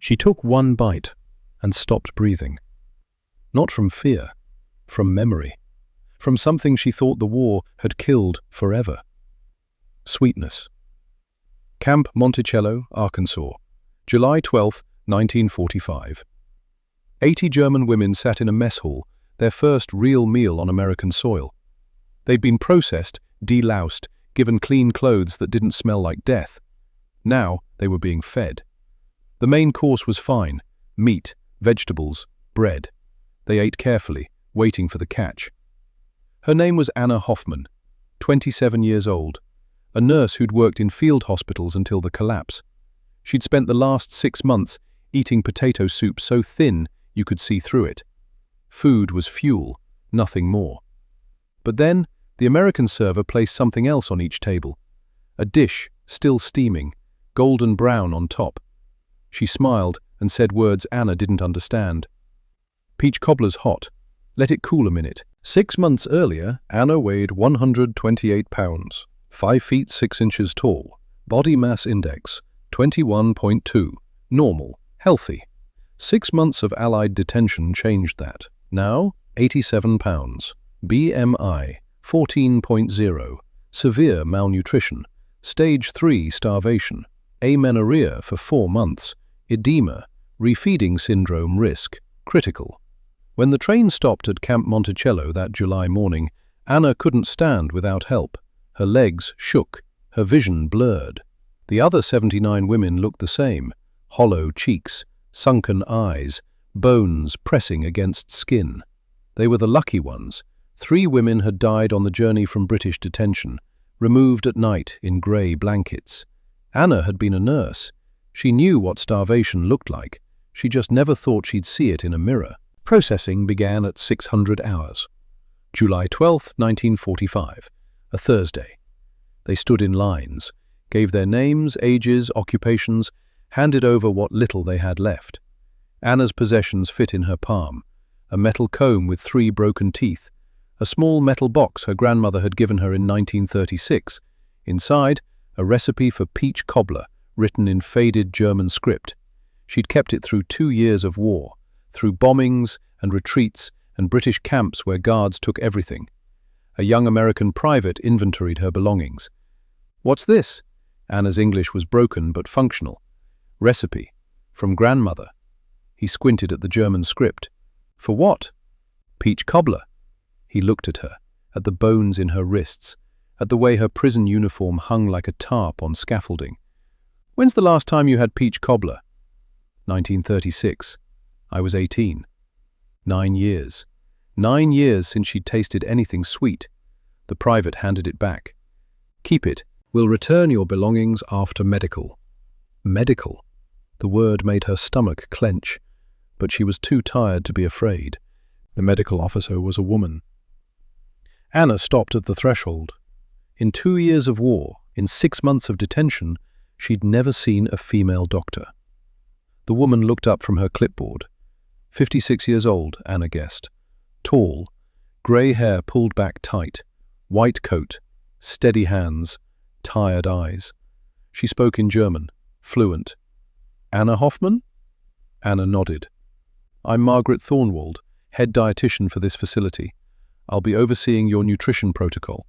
She took one bite and stopped breathing. Not from fear, from memory, from something she thought the war had killed forever. Sweetness. Camp Monticello, Arkansas, July 12, 1945. 80 German women sat in a mess hall, their first real meal on American soil. They'd been processed, deloused, given clean clothes that didn't smell like death. Now they were being fed. The main course was fine: meat, vegetables, bread. They ate carefully, waiting for the catch. Her name was Anna Hoffman, 27 years old, a nurse who'd worked in field hospitals until the collapse. She'd spent the last 6 months eating potato soup so thin you could see through it. Food was fuel, nothing more. But then, the American server placed something else on each table. A dish, still steaming, golden brown on top. She smiled and said words Anna didn't understand. "Peach cobbler's hot. Let it cool a minute." 6 months earlier, Anna weighed 128 pounds, 5 feet 6 inches tall, body mass index 21.2, normal, healthy. 6 months of Allied detention changed that. Now, 87 pounds, BMI 14.0, severe malnutrition, stage 3 starvation, amenorrhea for 4 months, edema, refeeding syndrome risk, critical. When the train stopped at Camp Monticello that July morning, Anna couldn't stand without help. Her legs shook, her vision blurred. The other 79 women looked the same: hollow cheeks, sunken eyes, bones pressing against skin. They were the lucky ones. 3 women had died on the journey from British detention, removed at night in grey blankets. Anna had been a nurse. She knew what starvation looked like. She just never thought she'd see it in a mirror. Processing began at 600 hours. July 12, 1945, a Thursday. They stood in lines, gave their names, ages, occupations, handed over what little they had left. Anna's possessions fit in her palm: a metal comb with 3 broken teeth, a small metal box her grandmother had given her in 1936. Inside, a recipe for peach cobbler, written in faded German script. She'd kept it through 2 years of war, through bombings and retreats and British camps where guards took everything. A young American private inventoried her belongings. "What's this?" Anna's English was broken but functional. "Recipe. From grandmother." He squinted at the German script. "For what?" "Peach cobbler." He looked at her, at the bones in her wrists, at the way her prison uniform hung like a tarp on scaffolding. "When's the last time you had peach cobbler?" 1936. I was 18. 9 years. 9 years since she'd tasted anything sweet. The private handed it back. "Keep it. We'll return your belongings after medical." Medical. The word made her stomach clench, but she was too tired to be afraid. The medical officer was a woman. Anna stopped at the threshold. In 2 years of war, in 6 months of detention, she'd never seen a female doctor. The woman looked up from her clipboard. 56 years old, Anna guessed. Tall, grey hair pulled back tight, white coat, steady hands, tired eyes. She spoke in German, fluent. "Anna Hoffman?" Anna nodded. "I'm Margaret Thornwald, head dietitian for this facility. I'll be overseeing your nutrition protocol."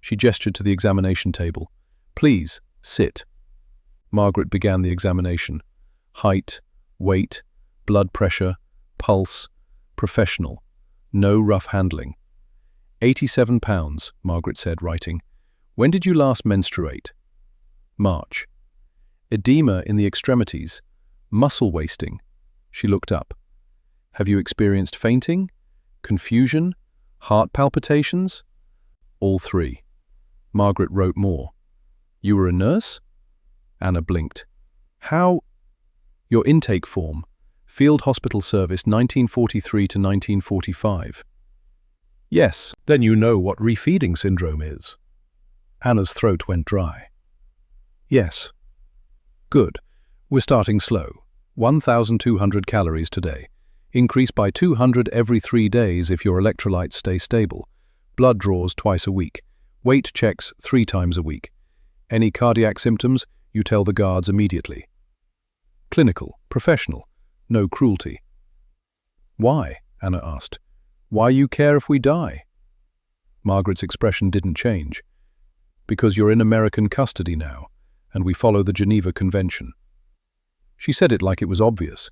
She gestured to the examination table. "Please, sit." Margaret began the examination. Height, weight, blood pressure, pulse, professional. No rough handling. 87 pounds, Margaret said, writing. "When did you last menstruate?" "March." "Edema in the extremities. Muscle wasting." She looked up. "Have you experienced fainting? Confusion? Heart palpitations?" "All 3. Margaret wrote more. "You were a nurse?" Anna blinked. "How?" "Your intake form. Field Hospital Service 1943 to 1945. "Yes, then you know what refeeding syndrome is." Anna's throat went dry. "Yes." "Good. We're starting slow. 1,200 calories today. Increase by 200 every 3 days if your electrolytes stay stable. Blood draws twice a week. Weight checks 3 times a week. Any cardiac symptoms, you tell the guards immediately." Clinical. Professional. No cruelty. Why? Anna asked. Why you care if we die? Margaret's expression didn't change. Because you're in American custody now, and we follow the Geneva Convention. She said it like it was obvious.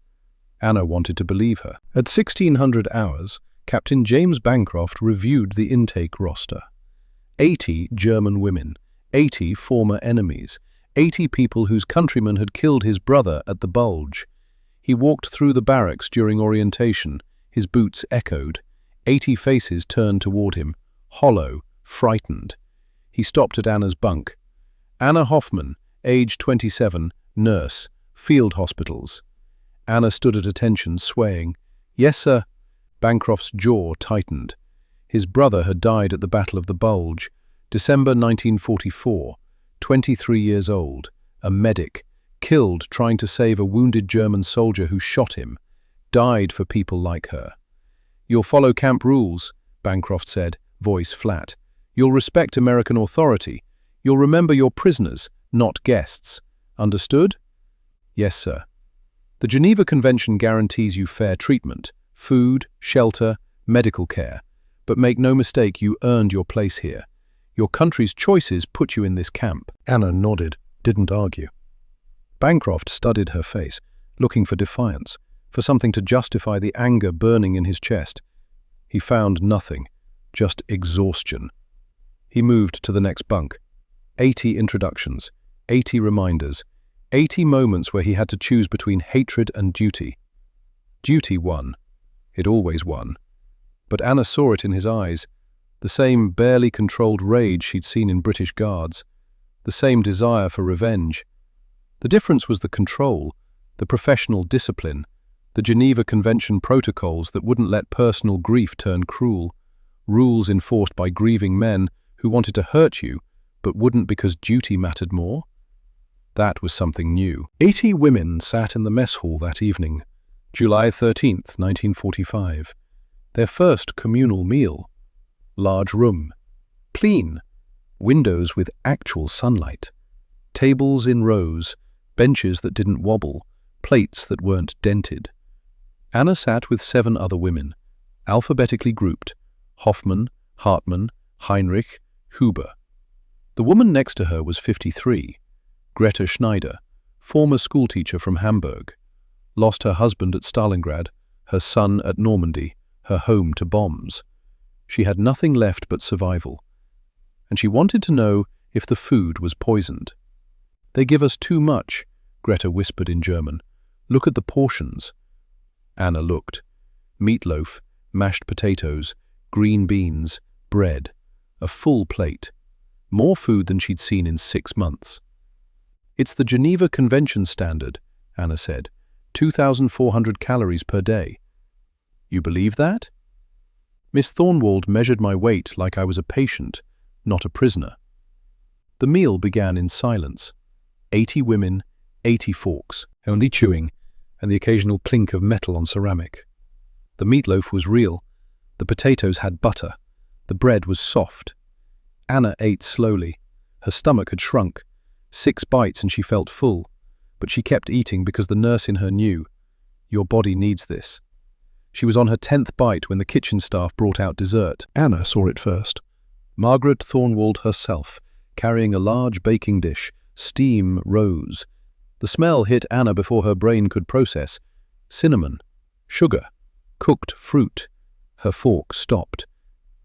Anna wanted to believe her. At 1600 hours, Captain James Bancroft reviewed the intake roster. 80 German women, 80 former enemies, 80 people whose countryman had killed his brother at the Bulge. He walked through the barracks during orientation. His boots echoed. 80 faces turned toward him, hollow, frightened. He stopped at Anna's bunk. Anna Hoffman, age 27, nurse, field hospitals. Anna stood at attention, swaying. Yes, sir. Bancroft's jaw tightened. His brother had died at the Battle of the Bulge, December 1944, 23 years old, a medic, killed trying to save a wounded German soldier who shot him, died for people like her. You'll follow camp rules, Bancroft said, voice flat. You'll respect American authority. You'll remember your prisoners, not guests. Understood? Yes, sir. The Geneva Convention guarantees you fair treatment, food, shelter, medical care. But make no mistake, you earned your place here. Your country's choices put you in this camp. Anna nodded, didn't argue. Bancroft studied her face, looking for defiance, for something to justify the anger burning in his chest. He found nothing, just exhaustion. He moved to the next bunk. 80 introductions, 80 reminders, 80 moments where he had to choose between hatred and duty. Duty won. It always won. But Anna saw it in his eyes, the same barely controlled rage she'd seen in British guards, the same desire for revenge. The difference was the control, the professional discipline, the Geneva Convention protocols that wouldn't let personal grief turn cruel, rules enforced by grieving men who wanted to hurt you but wouldn't because duty mattered more. That was something new. 80 women sat in the mess hall that evening, July 13th, 1945. Their first communal meal. Large room. Clean. Windows with actual sunlight. Tables in rows. Benches that didn't wobble. Plates that weren't dented. Anna sat with 7 other women, alphabetically grouped. Hoffman, Hartmann, Heinrich, Huber. The woman next to her was 53. Greta Schneider, former schoolteacher from Hamburg. Lost her husband at Stalingrad, her son at Normandy, her home to bombs. She had nothing left but survival. And she wanted to know if the food was poisoned. They give us too much, Greta whispered in German. Look at the portions. Anna looked. Meatloaf, mashed potatoes, green beans, bread. A full plate. More food than she'd seen in 6 months. It's the Geneva Convention standard, Anna said. 2,400 calories per day. You believe that? Miss Thornwald measured my weight like I was a patient, not a prisoner. The meal began in silence. 80 women, 80 forks, only chewing, and the occasional clink of metal on ceramic. The meatloaf was real. The potatoes had butter. The bread was soft. Anna ate slowly. Her stomach had shrunk. 6 bites and she felt full. But she kept eating because the nurse in her knew. Your body needs this. She was on her 10th bite when the kitchen staff brought out dessert. Anna saw it first. Margaret Thornwald herself, carrying a large baking dish. Steam rose. The smell hit Anna before her brain could process. Cinnamon. Sugar. Cooked fruit. Her fork stopped.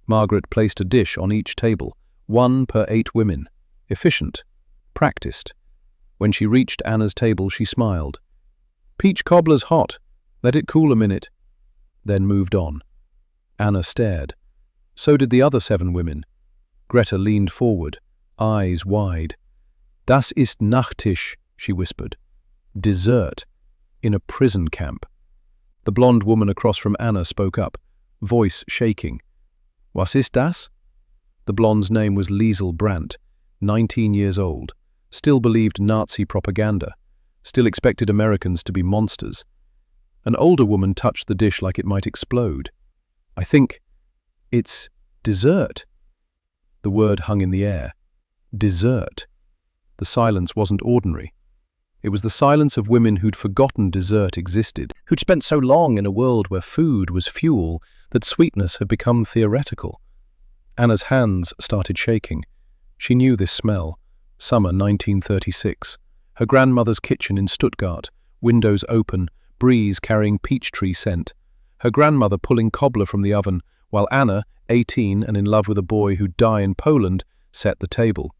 Margaret placed a dish on each table, 1 per 8 women. Efficient. Practiced. When she reached Anna's table, she smiled. Peach cobbler's hot. Let it cool a minute. Then moved on. Anna stared. So did the other 7 women. Greta leaned forward, eyes wide. Das ist Nachtisch, she whispered. Dessert. In a prison camp. The blonde woman across from Anna spoke up, voice shaking. Was ist das? The blonde's name was Liesel Brandt, 19 years old, still believed Nazi propaganda, still expected Americans to be monsters. An older woman touched the dish like it might explode. I think it's dessert. The word hung in the air. Dessert. The silence wasn't ordinary. It was the silence of women who'd forgotten dessert existed, who'd spent so long in a world where food was fuel that sweetness had become theoretical. Anna's hands started shaking. She knew this smell. Summer 1936. Her grandmother's kitchen in Stuttgart, windows open, breeze carrying peach tree scent. Her grandmother pulling cobbler from the oven, while Anna, 18 and in love with a boy who'd die in Poland, set the table.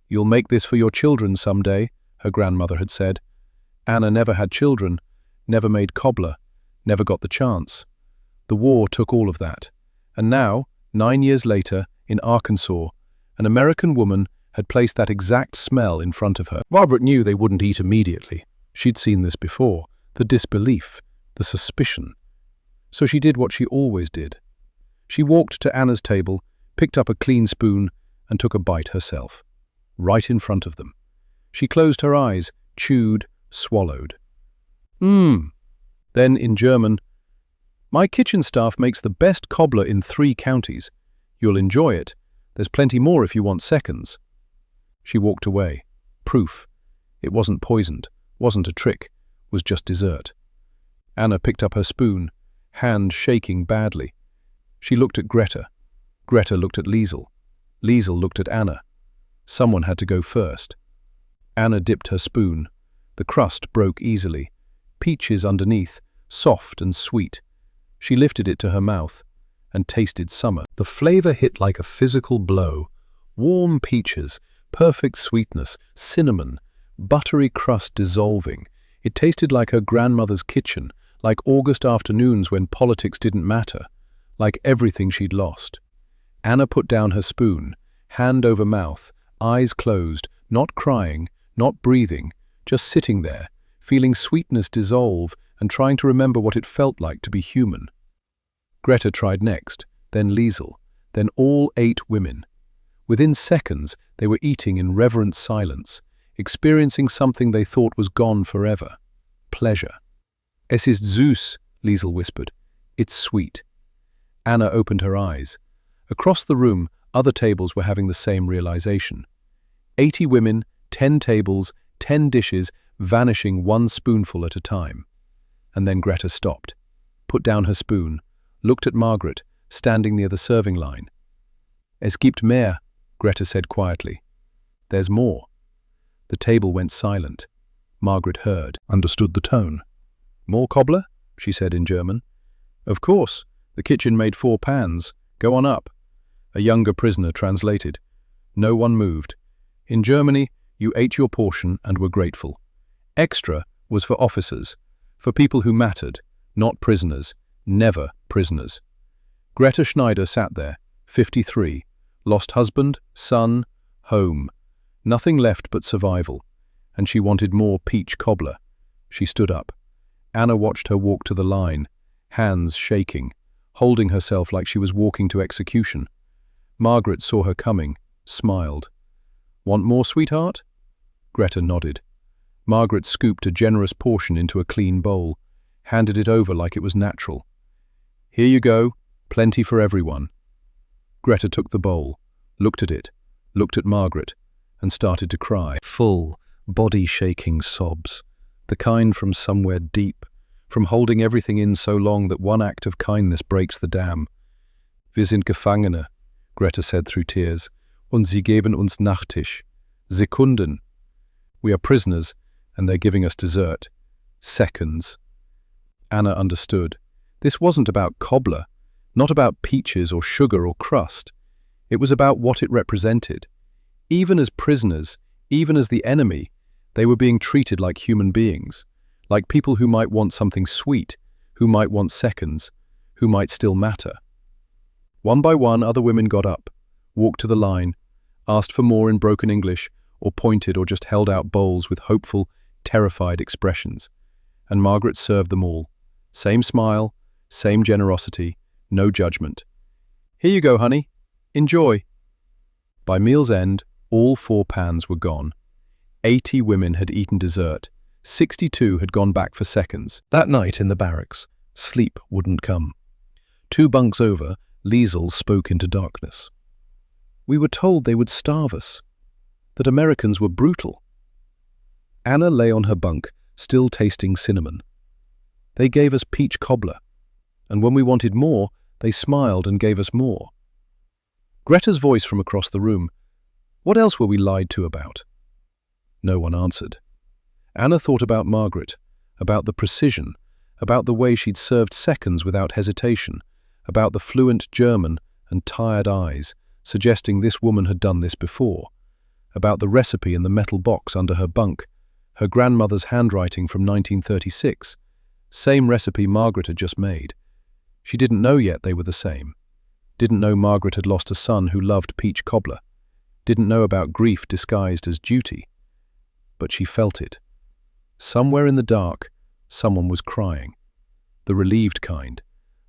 "You'll make this for your children someday," her grandmother had said. Anna never had children, never made cobbler, never got the chance. The war took all of that. And now, 9 years later, in Arkansas, an American woman had placed that exact smell in front of her. Margaret knew they wouldn't eat immediately. She'd seen this before, the disbelief, the suspicion. So she did what she always did. She walked to Anna's table, picked up a clean spoon, and took a bite herself, right in front of them. She closed her eyes, chewed, swallowed. Then, in German, "My kitchen staff makes the best cobbler in 3 counties. You'll enjoy it. There's plenty more if you want seconds." She walked away. Proof. It wasn't poisoned, wasn't a trick, was just dessert. Anna picked up her spoon, hand shaking badly. She looked at Greta. Greta looked at Liesel. Liesel looked at Anna. Someone had to go first. Anna dipped her spoon. The crust broke easily. Peaches underneath, soft and sweet. She lifted it to her mouth and tasted summer. The flavor hit like a physical blow. Warm peaches, perfect sweetness, cinnamon, buttery crust dissolving. It tasted like her grandmother's kitchen, like August afternoons when politics didn't matter, like everything she'd lost. Anna put down her spoon, hand over mouth, eyes closed, not crying, not breathing, just sitting there, feeling sweetness dissolve and trying to remember what it felt like to be human. Greta tried next, then Liesel, then all 8 women. Within seconds, they were eating in reverent silence, experiencing something they thought was gone forever. Pleasure. "Es ist süß," Liesel whispered. "It's sweet." Anna opened her eyes. Across the room, other tables were having the same realization. 80 women, 10 tables, 10 dishes, vanishing 1 spoonful at a time. And then Greta stopped, put down her spoon, looked at Margaret, standing near the serving line. "Es gibt mehr," Greta said quietly. "There's more." The table went silent. Margaret heard, understood the tone. "More cobbler?" she said in German. "Of course. The kitchen made 4 pans. Go on up." A younger prisoner translated. No one moved. In Germany, you ate your portion and were grateful. Extra was for officers, for people who mattered, not prisoners, never prisoners. Greta Schneider sat there, 53, lost husband, son, home. Nothing left but survival, and she wanted more peach cobbler. She stood up. Anna watched her walk to the line, hands shaking, holding herself like she was walking to execution. Margaret saw her coming, smiled. "Want more, sweetheart?" Greta nodded. Margaret scooped a generous portion into a clean bowl, handed it over like it was natural. "Here you go, plenty for everyone." Greta took the bowl, looked at it, looked at Margaret, and started to cry. Full, body-shaking sobs, the kind from somewhere deep, from holding everything in so long that one act of kindness breaks the dam. "Wir sind Gefangene," Greta said through tears, "und sie geben uns Nachtisch. Sekunden. We are prisoners, and they're giving us dessert. Seconds." Anna understood. This wasn't about cobbler, not about peaches or sugar or crust. It was about what it represented. Even as prisoners, even as the enemy, they were being treated like human beings, like people who might want something sweet, who might want seconds, who might still matter. One by one, other women got up, walked to the line, asked for more in broken English, or pointed or just held out bowls with hopeful, terrified expressions. And Margaret served them all. Same smile, same generosity, no judgment. "Here you go, honey. Enjoy." By meal's end, all 4 pans were gone. 80 women had eaten dessert. 62 had gone back for seconds. That night in the barracks, sleep wouldn't come. 2 bunks over, Liesel spoke into darkness. "We were told they would starve us, that Americans were brutal." Anna lay on her bunk, still tasting cinnamon. They gave us peach cobbler, and when we wanted more, they smiled and gave us more. Greta's voice from across the room. What else were we lied to about? No one answered. Anna thought about Margaret, about the precision, about the way she'd served seconds without hesitation, about the fluent German and tired eyes, suggesting this woman had done this before, about the recipe in the metal box under her bunk, her grandmother's handwriting from 1936, same recipe Margaret had just made. She didn't know yet they were the same. Didn't know Margaret had lost a son who loved peach cobbler. Didn't know about grief disguised as duty. But she felt it. Somewhere in the dark, someone was crying. The relieved kind.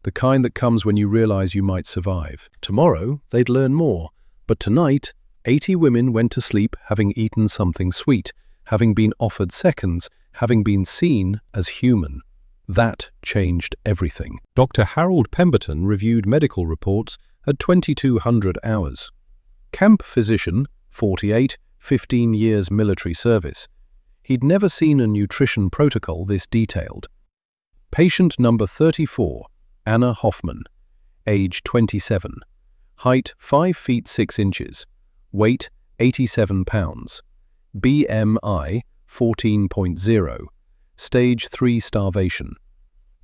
The kind that comes when you realize you might survive. Tomorrow, they'd learn more. But tonight, 80 women went to sleep having eaten something sweet, having been offered seconds, having been seen as human. That changed everything. Dr. Harold Pemberton reviewed medical reports at 2200 hours. Camp physician, 48, 15 years military service. He'd never seen a nutrition protocol this detailed. Patient number 34, Anna Hoffman, age 27, height 5 feet 6 inches, weight 87 pounds, BMI 14.0, Stage 3 starvation.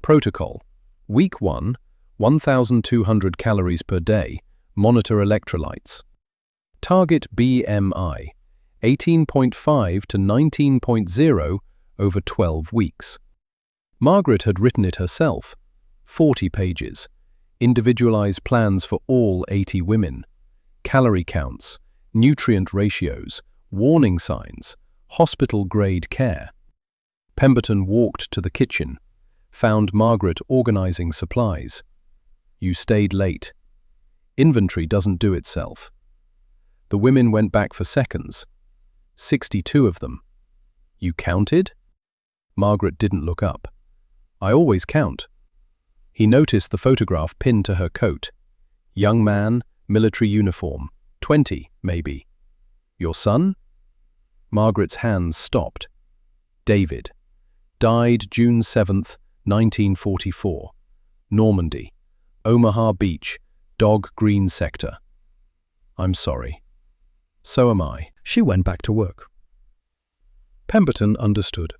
Protocol: Week 1, 1,200 calories per day, monitor electrolytes. Target BMI, 18.5 to 19.0 over 12 weeks. Margaret had written it herself, 40 pages, individualized plans for all 80 women, calorie counts, nutrient ratios, warning signs, hospital-grade care. Pemberton walked to the kitchen, found Margaret organizing supplies. You stayed late. Inventory doesn't do itself. The women went back for seconds. 62 of them. You counted? Margaret didn't look up. I always count. He noticed the photograph pinned to her coat. Young man, military uniform, 20, maybe. Your son? Margaret's hands stopped. David. Died June 7th, 1944. Normandy. Omaha Beach, Dog Green Sector. I'm sorry. So am I. She went back to work. Pemberton understood.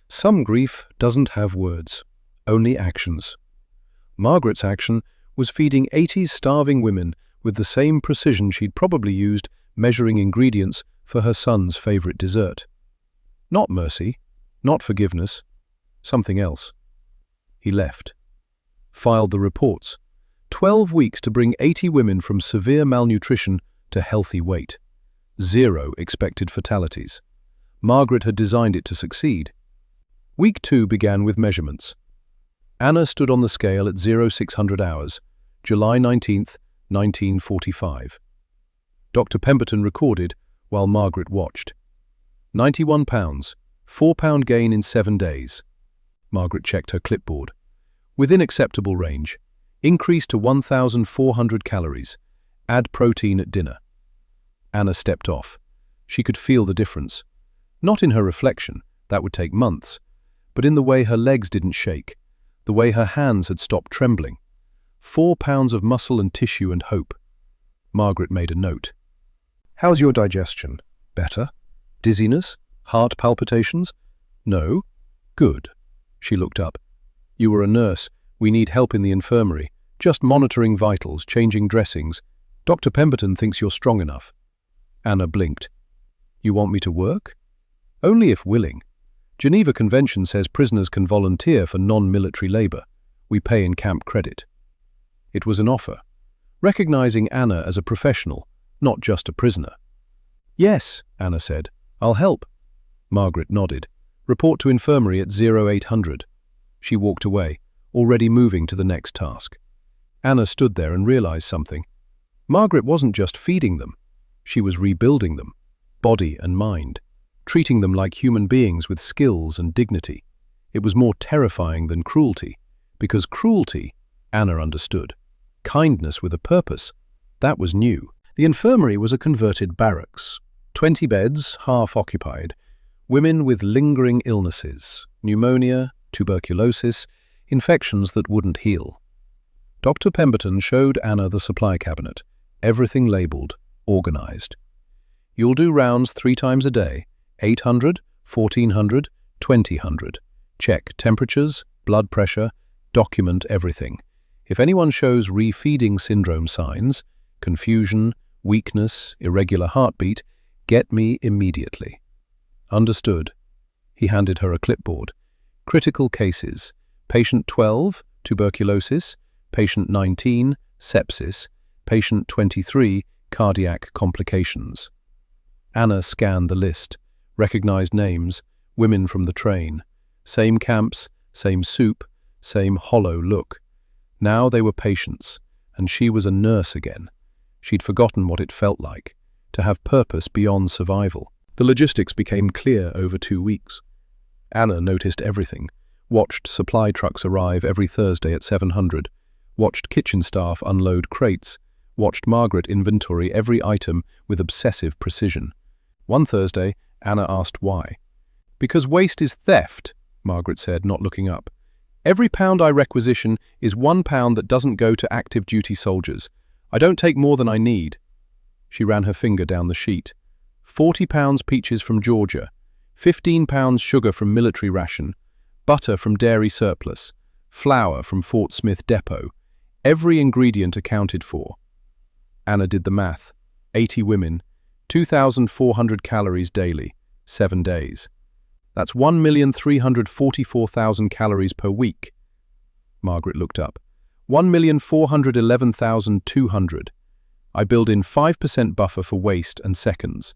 Some grief doesn't have words, only actions. Margaret's action was feeding 80 starving women with the same precision she'd probably used measuring ingredients for her son's favorite dessert. Not mercy, not forgiveness, something else. He left. Filed the reports. 12 weeks to bring 80 women from severe malnutrition to healthy weight. 0 expected fatalities. Margaret had designed it to succeed. Week 2 began with measurements. Anna stood on the scale at 0600 hours, July 19th, 1945. Dr. Pemberton recorded while Margaret watched. 91 pounds, 4-pound gain in 7 days. Margaret checked her clipboard. Within acceptable range. Increase to 1,400 calories. Add protein at dinner. Anna stepped off. She could feel the difference. Not in her reflection, that would take months, but in the way her legs didn't shake, the way her hands had stopped trembling. 4 pounds of muscle and tissue and hope. Margaret made a note. How's your digestion? Better? Dizziness? Heart palpitations? No? Good. She looked up. You were a nurse. We need help in the infirmary. Just monitoring vitals, changing dressings. Dr. Pemberton thinks you're strong enough. Anna blinked. You want me to work? Only if willing. Geneva Convention says prisoners can volunteer for non-military labor. We pay in camp credit. It was an offer, recognizing Anna as a professional, not just a prisoner. Yes, Anna said. I'll help. Margaret nodded. Report to infirmary at 0800. She walked away, already moving to the next task. Anna stood there and realized something. Margaret wasn't just feeding them. She was rebuilding them, body and mind, treating them like human beings with skills and dignity. It was more terrifying than cruelty, because cruelty, Anna understood. Kindness with a purpose, that was new. The infirmary was a converted barracks, 20 beds, half occupied, Women with lingering illnesses, pneumonia, tuberculosis, infections that wouldn't heal. Dr. Pemberton showed Anna the supply cabinet, everything labelled, organised. You'll do rounds 3 times a day, 800, 1400, 2000. Check temperatures, blood pressure, document everything. If anyone shows refeeding syndrome signs, confusion, weakness, irregular heartbeat, get me immediately. Understood. He handed her a clipboard. Critical cases. Patient 12, tuberculosis. Patient 19, sepsis. Patient 23, cardiac complications. Anna scanned the list, recognized names, women from the train. Same camps, same soup, same hollow look. Now they were patients, and she was a nurse again. She'd forgotten what it felt like, to have purpose beyond survival. The logistics became clear over 2 weeks. Anna noticed everything, watched supply trucks arrive every Thursday at 700, watched kitchen staff unload crates, watched Margaret inventory every item with obsessive precision. One Thursday, Anna asked why. "Because waste is theft," Margaret said, not looking up. "Every pound I requisition is 1 pound that doesn't go to active duty soldiers. I don't take more than I need." She ran her finger down the sheet. 40 pounds peaches from Georgia, 15 pounds sugar from military ration, butter from dairy surplus, flour from Fort Smith depot. Every ingredient accounted for. Anna did the math. 80 women, 2,400 calories daily, 7 days. That's 1,344,000 calories per week. Margaret looked up. 1,411,200. I build in 5% buffer for waste and seconds.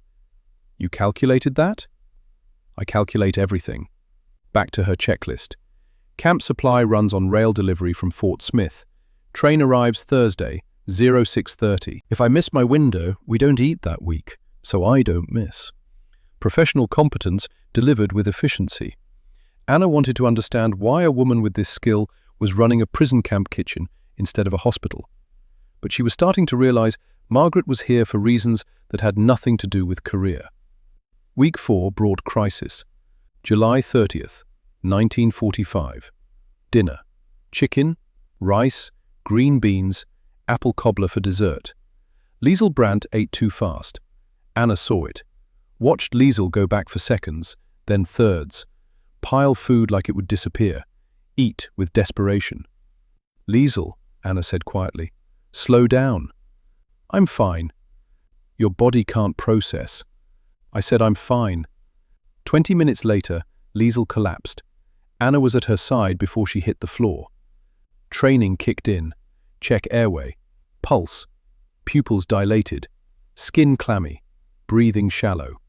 You calculated that? I calculate everything. Back to her checklist. Camp supply runs on rail delivery from Fort Smith. Train arrives Thursday, 06:30. If I miss my window, we don't eat that week, so I don't miss. Professional competence delivered with efficiency. Anna wanted to understand why a woman with this skill was running a prison camp kitchen instead of a hospital. But she was starting to realize Margaret was here for reasons that had nothing to do with career. Week 4 brought crisis. July 30th, 1945. Dinner. Chicken, rice, green beans, apple cobbler for dessert. Liesl Brandt ate too fast. Anna saw it. Watched Liesl go back for seconds, then thirds. Pile food like it would disappear. Eat with desperation. "Liesl," Anna said quietly, "slow down." "I'm fine." "Your body can't process." I said, "I'm fine." 20 minutes later, Liesl collapsed. Anna was at her side before she hit the floor. Training kicked in. Check airway. Pulse. Pupils dilated. Skin clammy. Breathing shallow.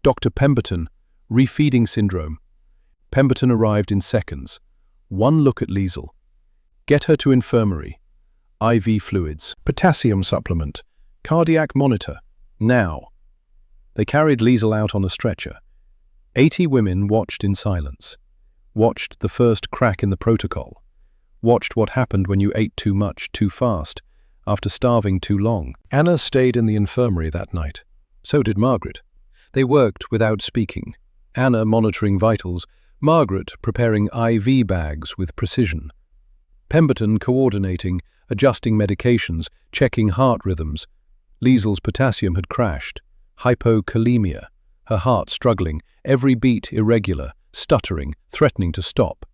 Dr. Pemberton, refeeding syndrome. Pemberton arrived in seconds. One look at Liesl. Get her to infirmary. IV fluids. Potassium supplement. Cardiac monitor. Now. They carried Liesl out on a stretcher. 80 women watched in silence. Watched the first crack in the protocol. Watched what happened when you ate too much, too fast, after starving too long. Anna stayed in the infirmary that night. So did Margaret. They worked without speaking. Anna monitoring vitals, Margaret preparing IV bags with precision. Pemberton coordinating, adjusting medications, checking heart rhythms. Liesl's potassium had crashed. Hypokalemia, her heart struggling, every beat irregular, stuttering, threatening to stop.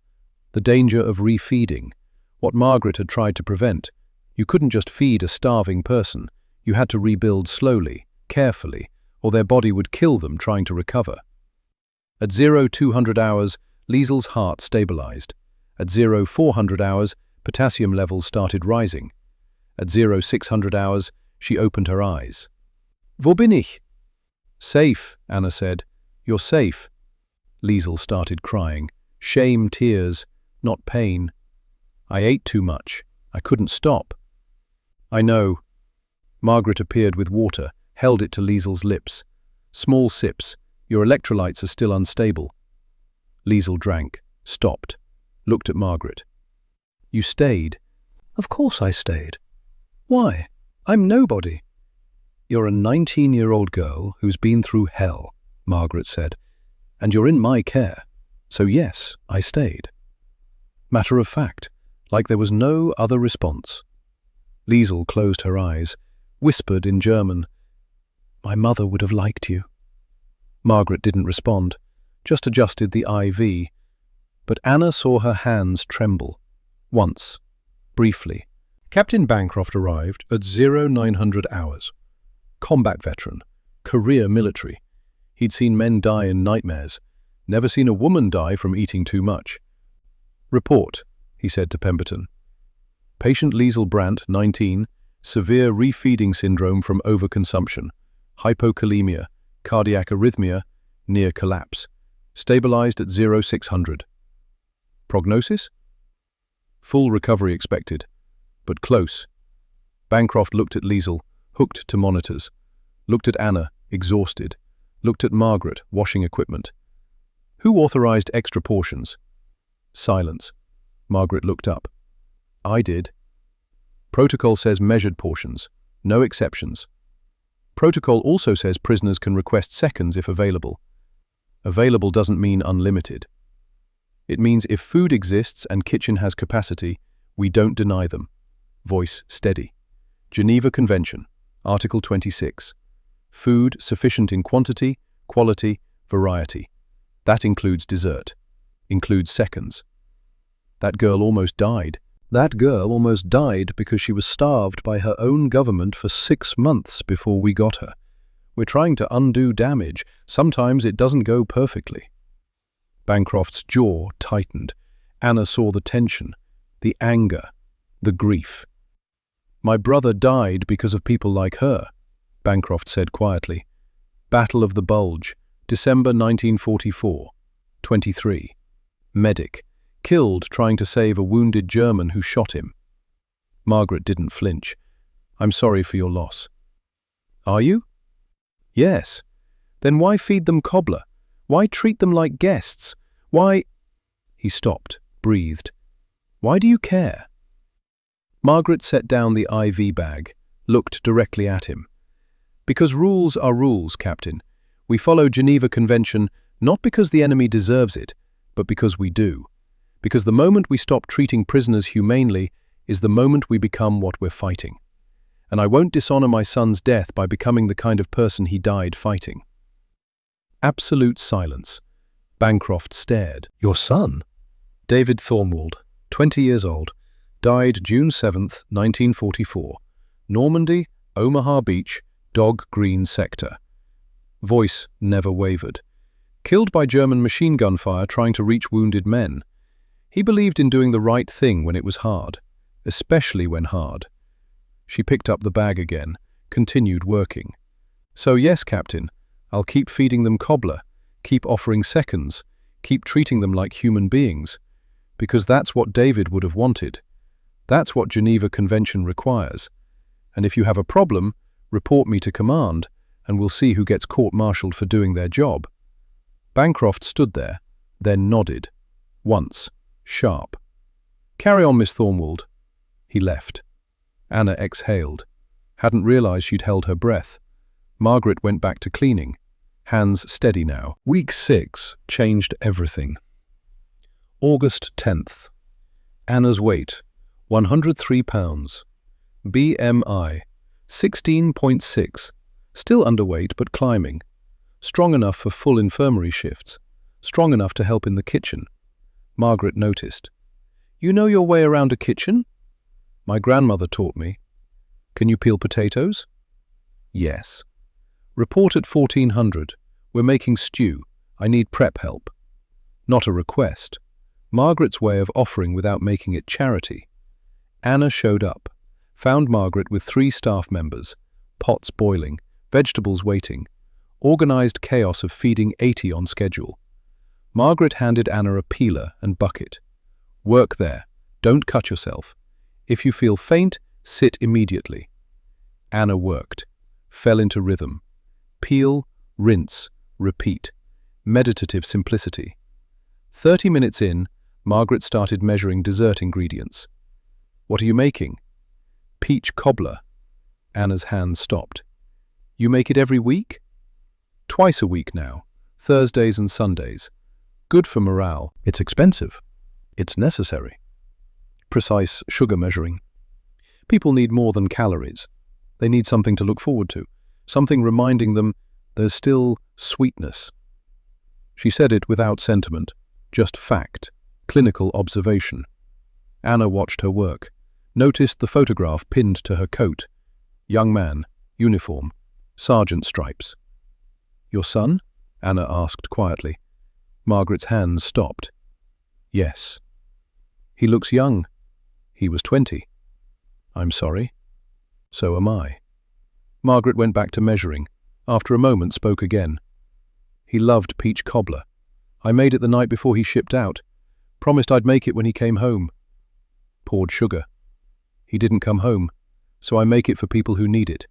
The danger of refeeding, what Margaret had tried to prevent. You couldn't just feed a starving person. You had to rebuild slowly, carefully, or their body would kill them trying to recover. At 0200 hours, Liesl's heart stabilized. At 0400 hours, potassium levels started rising. At 0600 hours, she opened her eyes. "Wo bin ich?" "Safe," Anna said. "You're safe." Liesl started crying. Shame, tears, not pain. "I ate too much. I couldn't stop." "I know." Margaret appeared with water, held it to Liesl's lips. "Small sips. Your electrolytes are still unstable." Liesl drank, stopped, looked at Margaret. "You stayed." "Of course I stayed." "Why? I'm nobody." "You're a 19-year-old girl who's been through hell," Margaret said. And you're in my care. So yes, I stayed. Matter of fact, like there was no other response. Liesel closed her eyes, whispered in German, "My mother would have liked you." Margaret didn't respond, just adjusted the IV. But Anna saw her hands tremble. Once. Briefly. Captain Bancroft arrived at 0900 hours. Combat veteran. Career military. He'd seen men die in nightmares. Never seen a woman die from eating too much. "Report," he said to Pemberton. "Patient Liesel Brandt, 19, severe refeeding syndrome from overconsumption, hypokalemia, cardiac arrhythmia, near collapse. Stabilized at 0600. Prognosis? Full recovery expected, but close." Bancroft looked at Liesel, hooked to monitors. Looked at Anna, exhausted. Looked at Margaret, washing equipment. "Who authorized extra portions?" Silence. Margaret looked up. "I did." "Protocol says measured portions. No exceptions." "Protocol also says prisoners can request seconds if available." "Available doesn't mean unlimited. It means if food exists and kitchen has capacity, we don't deny them." Voice steady. "Geneva Convention, Article 26. Food sufficient in quantity, quality, variety. That includes dessert. Includes seconds." That girl almost died. That girl almost died because she was starved by her own government for 6 months before we got her. We're trying to undo damage. Sometimes it doesn't go perfectly. Bancroft's jaw tightened. Anna saw the tension, the anger, the grief. "My brother died because of people like her," Bancroft said quietly. "Battle of the Bulge, December 1944, 23. Medic, killed trying to save a wounded German who shot him." Margaret didn't flinch. "I'm sorry for your loss." "Are you?" "Yes. Then why feed them cobbler? Why treat them like guests? Why—" He stopped, breathed. "Why do you care?" Margaret set down the IV bag, looked directly at him. "Because rules are rules, Captain. We follow Geneva Convention not because the enemy deserves it, but because we do. Because the moment we stop treating prisoners humanely is the moment we become what we're fighting. And I won't dishonor my son's death by becoming the kind of person he died fighting." Absolute silence. Bancroft stared. "Your son?" "David Thornwald, 20 years old, died June 7th, 1944. Normandy, Omaha Beach, Dog Green Sector." Voice never wavered. "Killed by German machine gun fire trying to reach wounded men. He believed in doing the right thing when it was hard, especially when hard." She picked up the bag again, continued working. "So yes, Captain, I'll keep feeding them cobbler, keep offering seconds, keep treating them like human beings, because that's what David would have wanted. That's what Geneva Convention requires. And if you have a problem, report me to command, and we'll see who gets court-martialed for doing their job." Bancroft stood there, then nodded. Once. Sharp. "Carry on, Miss Thornwald." He left. Anna exhaled. Hadn't realized she'd held her breath. Margaret went back to cleaning. Hands steady now. Week 6 changed everything. August 10th. Anna's weight, 103 pounds. BMI, 16.6. Still underweight but climbing. Strong enough for full infirmary shifts. Strong enough to help in the kitchen. Margaret noticed. "You know your way around a kitchen?" "My grandmother taught me." "Can you peel potatoes?" "Yes." "Report at 1400. We're making stew. I need prep help." Not a request. Margaret's way of offering without making it charity. Anna showed up, found Margaret with 3 staff members, pots boiling, vegetables waiting, organized chaos of feeding 80 on schedule. Margaret handed Anna a peeler and bucket. "Work there. Don't cut yourself. If you feel faint, sit immediately." Anna worked, fell into rhythm. Peel, rinse, repeat. Meditative simplicity. 30 minutes in, Margaret started measuring dessert ingredients. "What are you making?" "Peach cobbler." Anna's hand stopped. "You make it every week?" "Twice a week now. Thursdays and Sundays. Good for morale. It's expensive. It's necessary. Precise sugar measuring. People need more than calories. They need something to look forward to, something reminding them there's still sweetness. She said it without sentiment, just fact, clinical observation. Anna watched her work, noticed the photograph pinned to her coat. Young man, uniform, sergeant stripes. Your son? Anna asked quietly. Margaret's hands stopped. Yes. He looks young. He was 20. I'm sorry. So am I. Margaret went back to measuring. After a moment, spoke again. He loved peach cobbler. I made it the night before he shipped out. Promised I'd make it when he came home. Poured sugar. He didn't come home, so I make it for people who need it.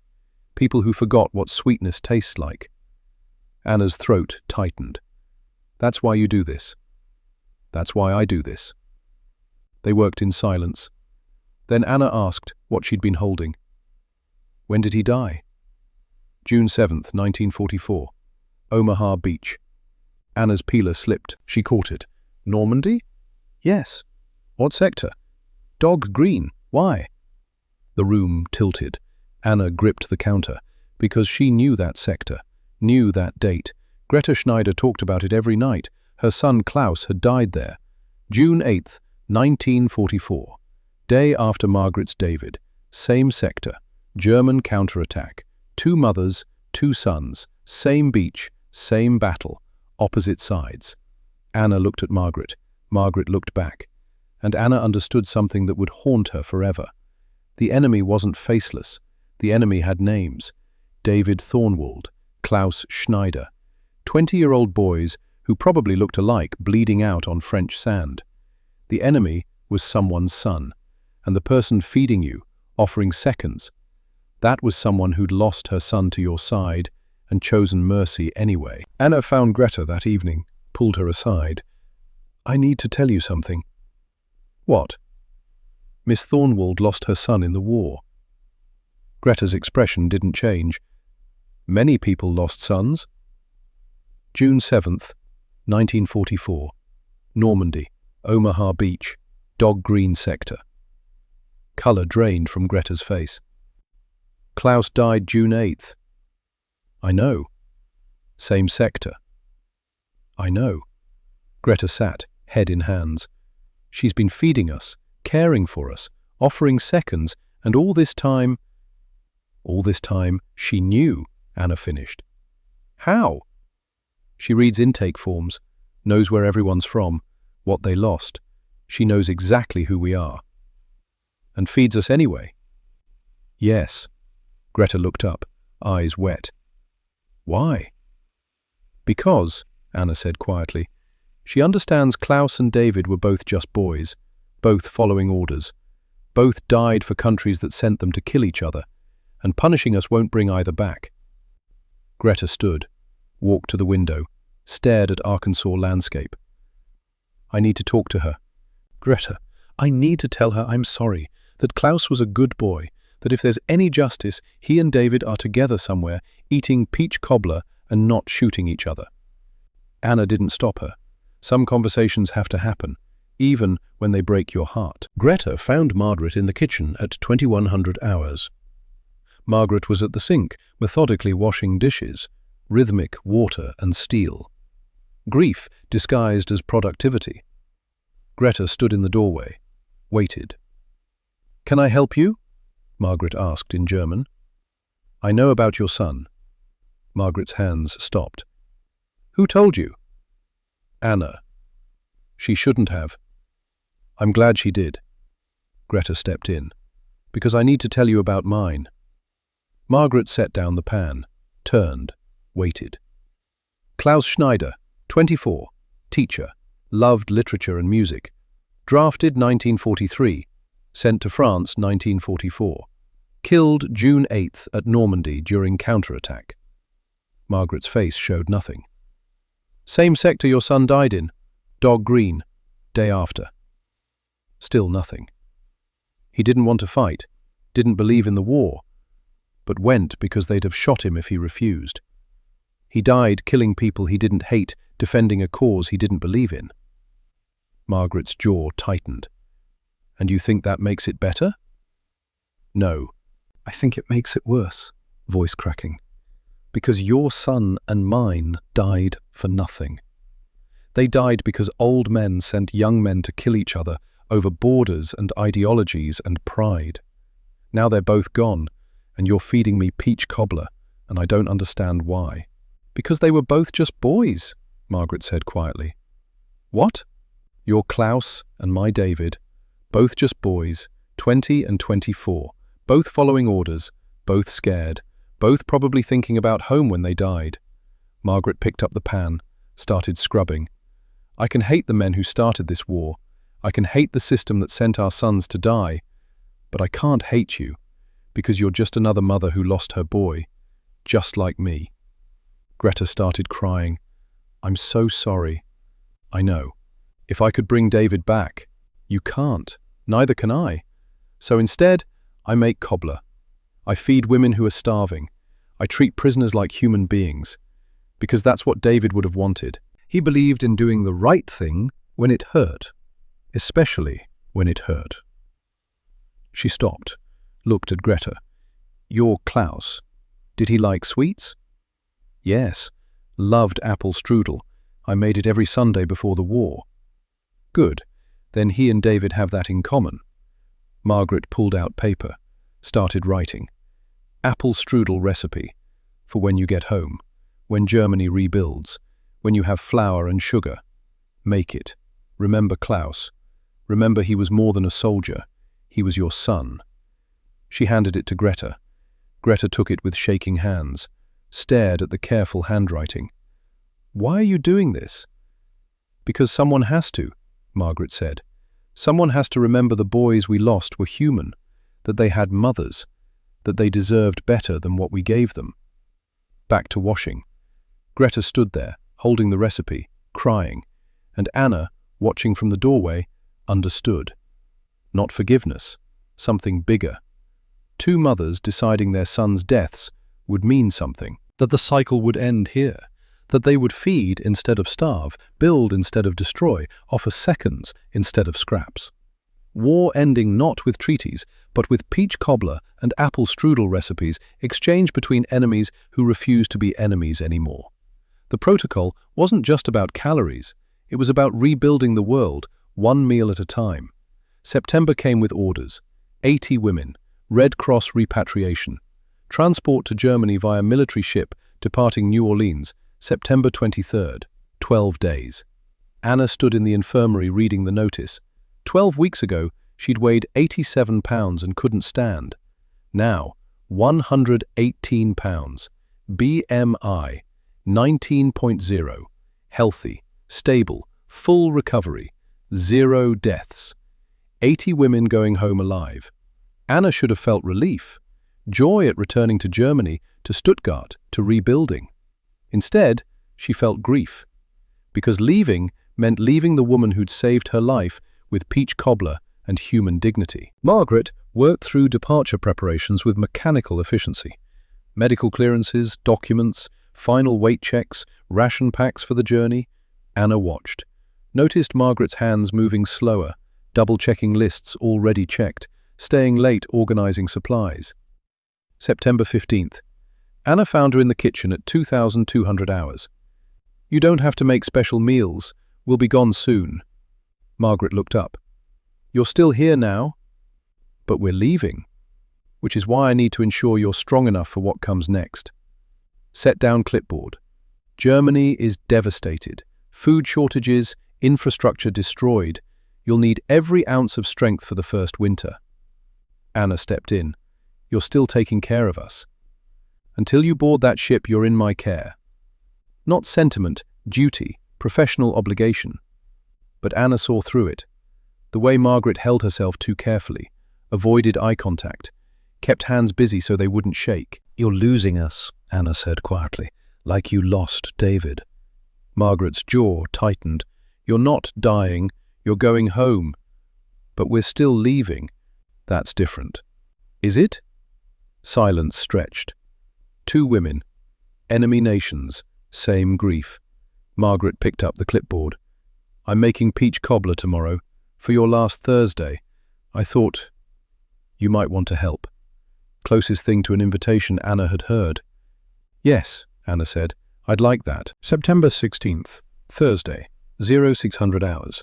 People who forgot what sweetness tastes like. Anna's throat tightened. That's why you do this. That's why I do this. They worked in silence. Then Anna asked what she'd been holding. When did he die? June 7th, 1944. Omaha Beach. Anna's peeler slipped. She caught it. Normandy? Yes. What sector? Dog Green. Why? The room tilted. Anna gripped the counter because she knew that sector, knew that date. Greta Schneider talked about it every night. Her son Klaus had died there. June 8th, 1944. Day after Margaret's David. Same sector. German counterattack. 2 mothers, 2 sons. Same beach, same battle. Opposite sides. Anna looked at Margaret. Margaret looked back. And Anna understood something that would haunt her forever. The enemy wasn't faceless. The enemy had names. David Thornwald, Klaus Schneider. 20-year-old boys who probably looked alike bleeding out on French sand. The enemy was someone's son, and the person feeding you, offering seconds, that was someone who'd lost her son to your side and chosen mercy anyway. Anna found Greta that evening, pulled her aside. I need to tell you something. What? Miss Thornwald lost her son in the war. Greta's expression didn't change. Many people lost sons. June 7th, 1944. Normandy, Omaha Beach, Dog Green sector. Colour drained from Greta's face. Klaus died June 8th. I know. Same sector. I know. Greta sat, head in hands. She's been feeding us, caring for us, offering seconds, and all this time she knew, Anna finished. How? She reads intake forms, knows where everyone's from, what they lost. She knows exactly who we are. And feeds us anyway. Yes. Greta looked up, eyes wet. Why? Because, Anna said quietly, she understands Klaus and David were both just boys, both following orders. Both died for countries that sent them to kill each other, and punishing us won't bring either back. Greta stood, walked to the window, stared at Arkansas landscape. I need to talk to her. Greta, I need to tell her I'm sorry, that Klaus was a good boy, that if there's any justice, he and David are together somewhere, eating peach cobbler and not shooting each other. Anna didn't stop her. Some conversations have to happen, even when they break your heart. Greta found Margaret in the kitchen at 2100 hours. Margaret was at the sink, methodically washing dishes, rhythmic water and steel. Grief disguised as productivity. Greta stood in the doorway, waited. Can I help you? Margaret asked in German. I know about your son. Margaret's hands stopped. Who told you? Anna. She shouldn't have. I'm glad she did. Greta stepped in. Because I need to tell you about mine. Margaret set down the pan, turned, waited. Klaus Schneider, 24, teacher, loved literature and music. Drafted 1943, sent to France 1944. Killed June 8th at Normandy during counterattack. Margaret's face showed nothing. Same sector your son died in, Dog Green, day after. Still nothing. He didn't want to fight, didn't believe in the war, but went because they'd have shot him if he refused. He died killing people he didn't hate, defending a cause he didn't believe in. Margaret's jaw tightened. And you think that makes it better? No. I think it makes it worse, voice cracking. Because your son and mine died for nothing. They died because old men sent young men to kill each other over borders and ideologies and pride. Now they're both gone, and you're feeding me peach cobbler, and I don't understand why. Because they were both just boys, Margaret said quietly. What? Your Klaus and my David, both just boys, 20 and 24, both following orders, both scared, both probably thinking about home when they died. Margaret picked up the pan, started scrubbing. I can hate the men who started this war. I can hate the system that sent our sons to die. But I can't hate you, because you're just another mother who lost her boy, just like me. Greta started crying. I'm so sorry. I know. If I could bring David back. You can't. Neither can I. So instead, I make cobbler. I feed women who are starving. I treat prisoners like human beings. Because that's what David would have wanted. He believed in doing the right thing when it hurt. Especially when it hurt. She stopped, looked at Greta. Your Klaus. Did he like sweets? Yes. Loved apple strudel. I made it every Sunday before the war. Good. Then he and David have that in common. Margaret pulled out paper, started writing. Apple strudel recipe for when you get home, when Germany rebuilds, when you have flour and sugar. Make it. Remember Klaus. Remember he was more than a soldier. He was your son. She handed it to Greta. Greta took it with shaking hands, stared at the careful handwriting. Why are you doing this? Because someone has to, Margaret said. Someone has to remember the boys we lost were human, that they had mothers, that they deserved better than what we gave them. Back to washing. Greta stood there, holding the recipe, crying, and Anna, watching from the doorway, understood. Not forgiveness, something bigger. Two mothers deciding their sons' deaths would mean something. That the cycle would end here. That they would feed instead of starve, build instead of destroy, offer seconds instead of scraps. War ending not with treaties, but with peach cobbler and apple strudel recipes exchanged between enemies who refused to be enemies anymore. The protocol wasn't just about calories. It was about rebuilding the world, one meal at a time. September came with orders. 80 women, Red Cross repatriation. Transport to Germany via military ship departing New Orleans, September 23rd, 12 days. Anna stood in the infirmary reading the notice. 12 weeks ago, she'd weighed 87 pounds and couldn't stand. Now, 118 pounds. BMI, 19.0. Healthy, stable, full recovery. 0 deaths. 80 women going home alive. Anna should have felt relief, joy at returning to Germany, to Stuttgart, to rebuilding. Instead, she felt grief, because leaving meant leaving the woman who'd saved her life with peach cobbler and human dignity. Margaret worked through departure preparations with mechanical efficiency. Medical clearances, documents, final weight checks, ration packs for the journey. Anna watched, noticed Margaret's hands moving slower, double-checking lists already checked, staying late organizing supplies. September 15th. Anna found her in the kitchen at 2,200 hours. You don't have to make special meals. We'll be gone soon. Margaret looked up. You're still here now? But we're leaving. Which is why I need to ensure you're strong enough for what comes next. Set down clipboard. Germany is devastated. Food shortages, infrastructure destroyed. You'll need every ounce of strength for the first winter. Anna stepped in. You're still taking care of us. Until you board that ship, you're in my care. Not sentiment, duty, professional obligation. But Anna saw through it. The way Margaret held herself too carefully, avoided eye contact, kept hands busy so they wouldn't shake. You're losing us, Anna said quietly, like you lost David. Margaret's jaw tightened. You're not dying, you're going home. But we're still leaving. That's different. Is it? Silence stretched. Two women, enemy nations, Same grief. Margaret picked up the clipboard. I'm making peach cobbler tomorrow, for your last Thursday. I thought you might want to help. Closest thing to an invitation Anna had heard. Yes, Anna said, I'd like that. September 16th, Thursday, 0600 hours.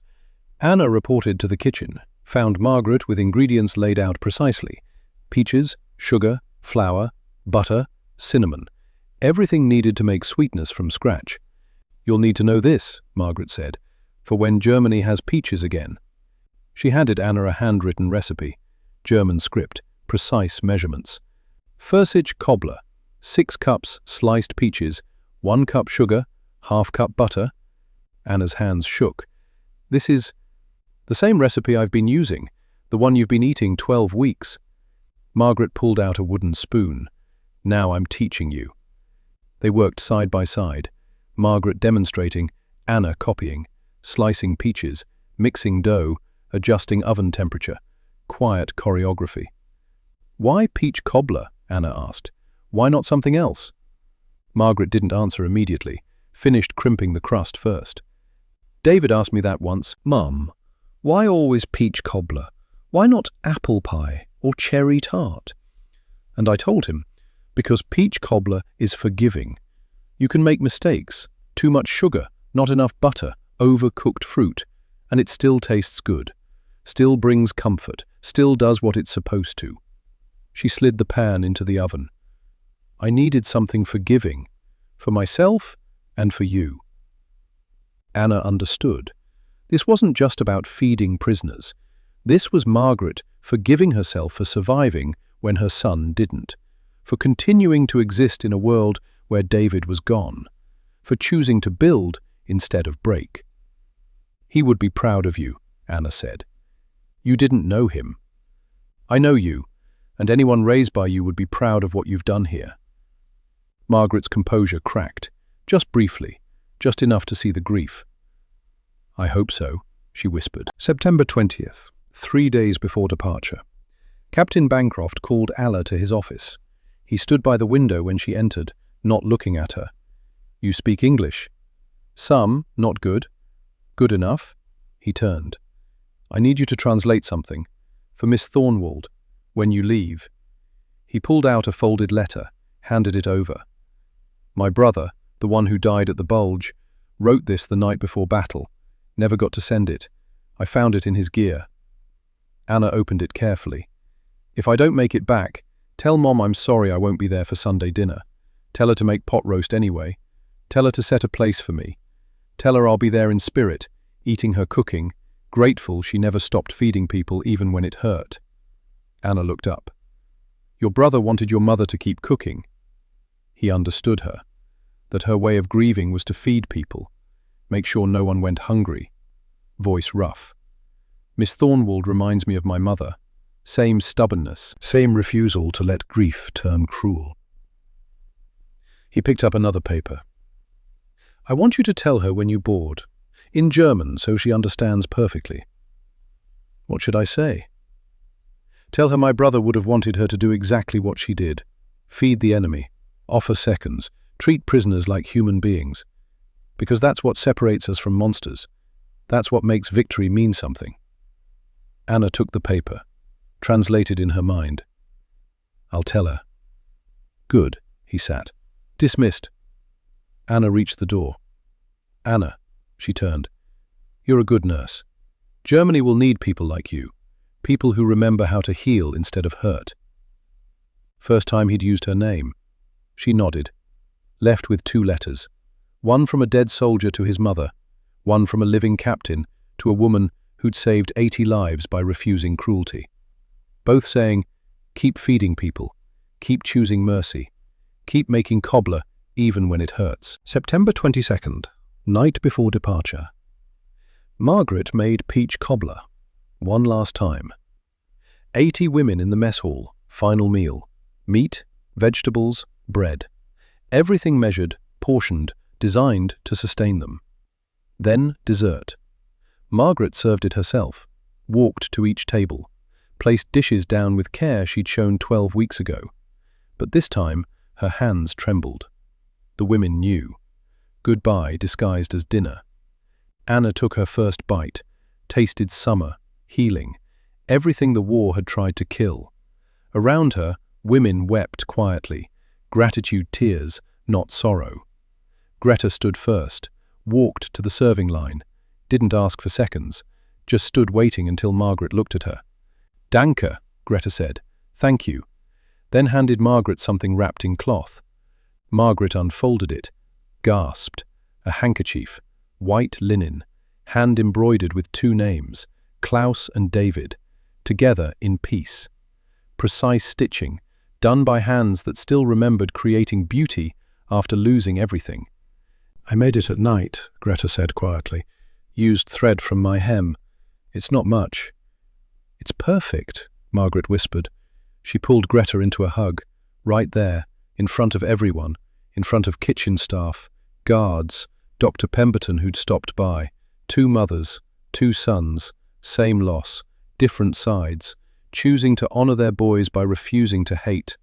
Anna reported to the kitchen, found Margaret with ingredients laid out precisely. Peaches, sugar, flour, butter, cinnamon. Everything needed to make sweetness from scratch. You'll need to know this, Margaret said, for when Germany has peaches again. She handed Anna a handwritten recipe, German script, precise measurements. Pfirsich cobbler, 6 cups sliced peaches, 1 cup sugar, ½ cup butter. Anna's hands shook. This is the same recipe I've been using, the one you've been eating 12 weeks. Margaret pulled out a wooden spoon. Now I'm teaching you. They worked side by side, Margaret demonstrating, Anna copying, slicing peaches, mixing dough, adjusting oven temperature, quiet choreography. Why peach cobbler? Anna asked. Why not something else? Margaret didn't answer immediately, finished crimping the crust first. David asked me that once. Mum, why always peach cobbler? Why not apple pie or cherry tart? And I told him, because peach cobbler is forgiving. You can make mistakes, too much sugar, not enough butter, overcooked fruit, and it still tastes good, still brings comfort, still does what it's supposed to. She slid the pan into the oven. I needed something forgiving, for myself and for you. Anna understood. This wasn't just about feeding prisoners. This was Margaret forgiving herself for surviving when her son didn't, for continuing to exist in a world where David was gone, for choosing to build instead of break. He would be proud of you, Anna said. You didn't know him. I know you, and anyone raised by you would be proud of what you've done here. Margaret's composure cracked, just briefly, just enough to see the grief. I hope so, she whispered. September 20th, 3 days before departure. Captain Bancroft called Alla to his office. He stood by the window when she entered, not looking at her. You speak English? Some, not good. Good enough? He turned. I need you to translate something. For Miss Thornwald, when you leave. He pulled out a folded letter, handed it over. My brother, the one who died at the Bulge, wrote this the night before battle. Never got to send it. I found it in his gear. Anna opened it carefully. If I don't make it back, tell Mom I'm sorry I won't be there for Sunday dinner. Tell her to make pot roast anyway. Tell her to set a place for me. Tell her I'll be there in spirit, eating her cooking, grateful she never stopped feeding people even when it hurt. Anna looked up. Your brother wanted your mother to keep cooking. He understood her, that her way of grieving was to feed people, make sure no one went hungry. Voice rough. Miss Thornwald reminds me of my mother. Same stubbornness, same refusal to let grief turn cruel. He picked up another paper. I want you to tell her when you board, in German so she understands perfectly. What should I say? Tell her my brother would have wanted her to do exactly what she did. Feed the enemy, offer seconds, treat prisoners like human beings. Because that's what separates us from monsters. That's what makes victory mean something. Anna took the paper, translated in her mind. I'll tell her. Good, he sat. Dismissed. Anna reached the door. Anna, she turned. You're a good nurse. Germany will need people like you. People who remember how to heal instead of hurt. First time he'd used her name. She nodded. Left with 2 letters. One from a dead soldier to his mother. One from a living captain to a woman who'd saved 80 lives by refusing cruelty. Both saying, keep feeding people. Keep choosing mercy. Keep making cobbler even when it hurts. September 22nd, night before departure. Margaret made peach cobbler. One last time. 80 women in the mess hall, final meal. Meat, vegetables, bread. Everything measured, portioned, designed to sustain them. Then dessert. Margaret served it herself, walked to each table, placed dishes down with care she'd shown 12 weeks ago. But this time, her hands trembled. The women knew. goodbye disguised as dinner. Anna took her first bite, tasted summer, healing, everything the war had tried to kill. Around her, women wept quietly, gratitude tears, not sorrow. Greta stood first, walked to the serving line, didn't ask for seconds, just stood waiting until Margaret looked at her. "Danke," Greta said, "thank you," then handed Margaret something wrapped in cloth. Margaret unfolded it, gasped. A handkerchief, white linen, hand-embroidered with two names, Klaus and David, together in peace. Precise stitching, done by hands that still remembered creating beauty after losing everything. "I made it at night," Greta said quietly. "Used thread from my hem. It's not much." "It's perfect," Margaret whispered. She pulled Greta into a hug, right there, in front of everyone, in front of kitchen staff, guards, Dr. Pemberton who'd stopped by, two mothers, two sons, same loss, different sides, choosing to honor their boys by refusing to hate.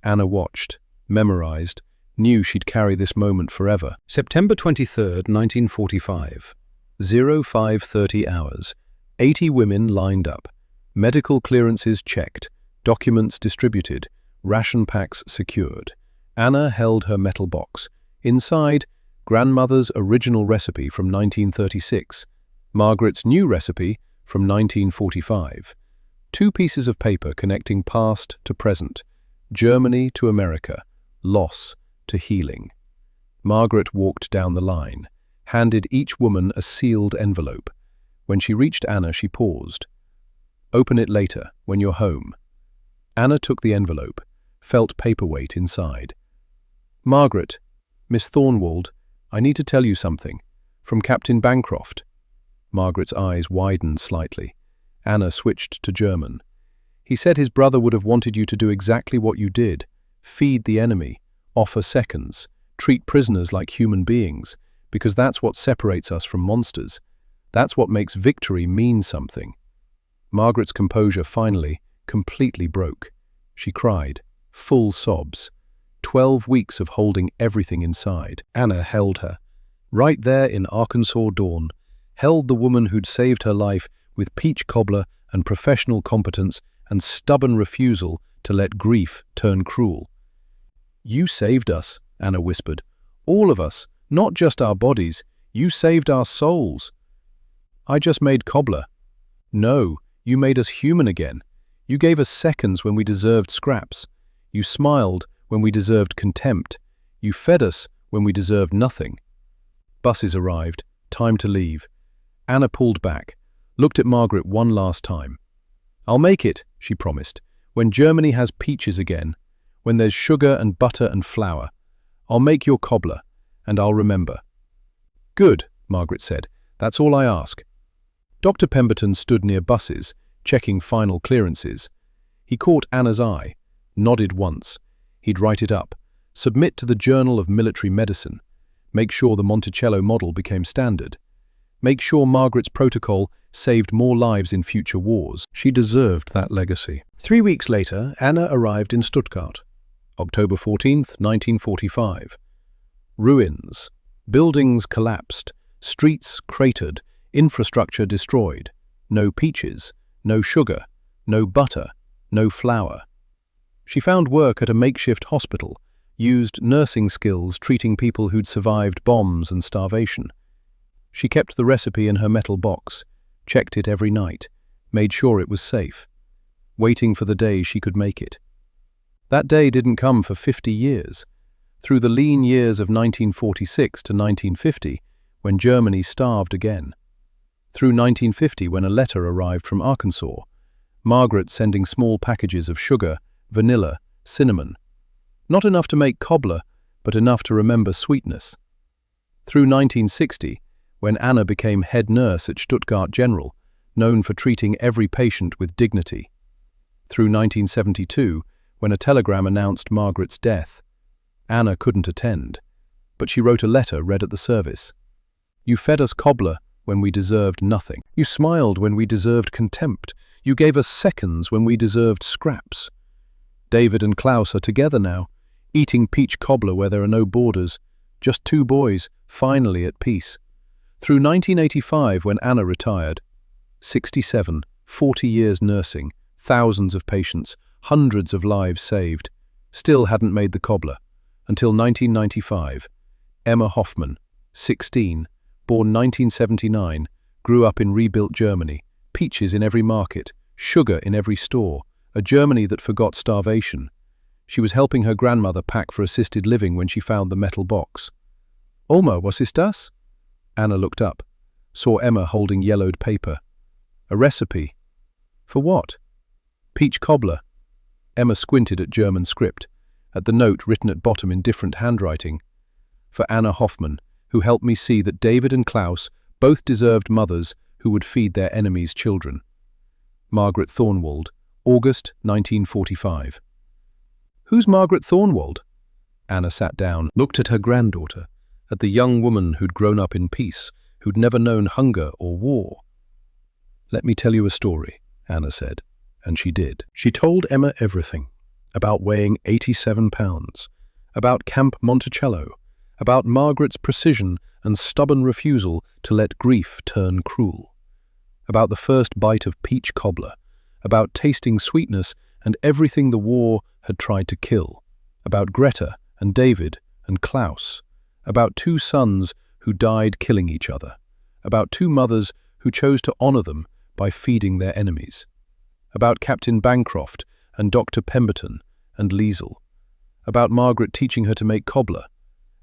Anna watched, memorized, knew she'd carry this moment forever. September 23rd, 1945. 05:30 hours. 80 women lined up. Medical clearances checked. Documents distributed. Ration packs secured. Anna held her metal box. Inside, grandmother's original recipe from 1936. Margaret's new recipe from 1945. Two pieces of paper connecting past to present. Germany to America. Loss to healing. Margaret walked down the line, handed each woman a sealed envelope. When she reached Anna, she paused. "Open it later, when you're home." Anna took the envelope, felt paperweight inside. "Margaret, Miss Thornwald, I need to tell you something. From Captain Bancroft." Margaret's eyes widened slightly. Anna switched to German. "He said his brother would have wanted you to do exactly what you did. Feed the enemy, offer seconds, treat prisoners like human beings, because that's what separates us from monsters. That's what makes victory mean something." Margaret's composure finally, completely broke. She cried, full sobs. 12 weeks of holding everything inside. Anna held her. Right there in Arkansas dawn, held the woman who'd saved her life with peach cobbler and professional competence and stubborn refusal to let grief turn cruel. "You saved us," Anna whispered. "All of us, not just our bodies. You saved our souls." "I just made cobbler." "No, you made us human again. You gave us seconds when we deserved scraps. You smiled when we deserved contempt. You fed us when we deserved nothing." Buses arrived. Time to leave. Anna pulled back, looked at Margaret one last time. "I'll make it," she promised, "when Germany has peaches again, when there's sugar and butter and flour. I'll make your cobbler, and I'll remember." "Good," Margaret said. "That's all I ask." Dr. Pemberton stood near buses, checking final clearances. He caught Anna's eye, nodded once. He'd write it up, submit to the Journal of Military Medicine, make sure the Monticello model became standard, make sure Margaret's protocol saved more lives in future wars. She deserved that legacy. 3 weeks later, Anna arrived in Stuttgart. October 14th, 1945. Ruins. Buildings collapsed, streets cratered, infrastructure destroyed. No peaches, no sugar, no butter, no flour. She found work at a makeshift hospital, used nursing skills treating people who'd survived bombs and starvation. She kept the recipe in her metal box, checked it every night, made sure it was safe, waiting for the day she could make it. That day didn't come for 50 years. Through the lean years of 1946 to 1950, when Germany starved again. Through 1950, when a letter arrived from Arkansas, Margaret sending small packages of sugar, vanilla, cinnamon. Not enough to make cobbler, but enough to remember sweetness. Through 1960, when Anna became head nurse at Stuttgart General, known for treating every patient with dignity. Through 1972, when a telegram announced Margaret's death. Anna couldn't attend, but she wrote a letter read at the service. "You fed us cobbler when we deserved nothing. You smiled when we deserved contempt. You gave us seconds when we deserved scraps. David and Klaus are together now, eating peach cobbler where there are no borders, Just two boys, finally at peace. Through 1985, when Anna retired, 67, 40 years nursing, thousands of patients, hundreds of lives saved, still hadn't made the Cobbler. Until 1995, Emma Hoffman, 16, born 1979, grew up in rebuilt Germany, peaches in every market, sugar in every store, a Germany that forgot starvation. She was helping her grandmother pack for assisted living when she found the metal box. "Oma, was ist das?" Anna looked up, saw Emma holding yellowed paper. A recipe. For what? Peach cobbler. Emma squinted at German script, at the note written at bottom in different handwriting. For Anna Hoffman, who helped me see that David and Klaus both deserved mothers who would feed their enemies' children. Margaret Thornwald, August 1945. Who's Margaret Thornwald? Anna sat down, looked at her granddaughter, at the young woman who'd grown up in peace, who'd never known hunger or war. "Let me tell you a story," Anna said, and she did. She told Emma everything, about weighing 87 pounds, about Camp Monticello, about Margaret's precision and stubborn refusal to let grief turn cruel, about the first bite of peach cobbler, about tasting sweetness and everything the war had tried to kill, about Greta and David and Klaus, about two sons who died killing each other, about two mothers who chose to honor them by feeding their enemies, about Captain Bancroft and Dr. Pemberton and Liesel, about Margaret teaching her to make cobbler,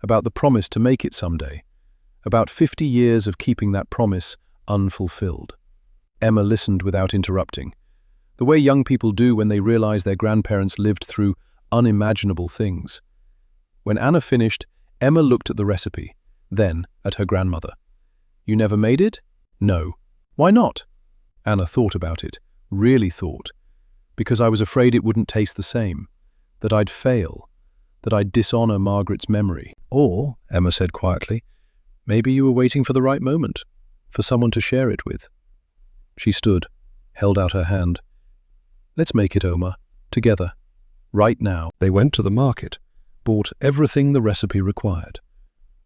about the promise to make it someday, about 50 years of keeping that promise unfulfilled. Emma listened without interrupting, the way young people do when they realize their grandparents lived through unimaginable things. When Anna finished, Emma looked at the recipe, then at her grandmother. "You never made it?" "No." "Why not?" Anna thought about it, really thought. "Because I was afraid it wouldn't taste the same, that I'd fail, that I'd dishonor Margaret's memory." "Or," Emma said quietly, "maybe you were waiting for the right moment, for someone to share it with." She stood, held out her hand. "Let's make it, Oma, together, right now." They went to the market, bought everything the recipe required.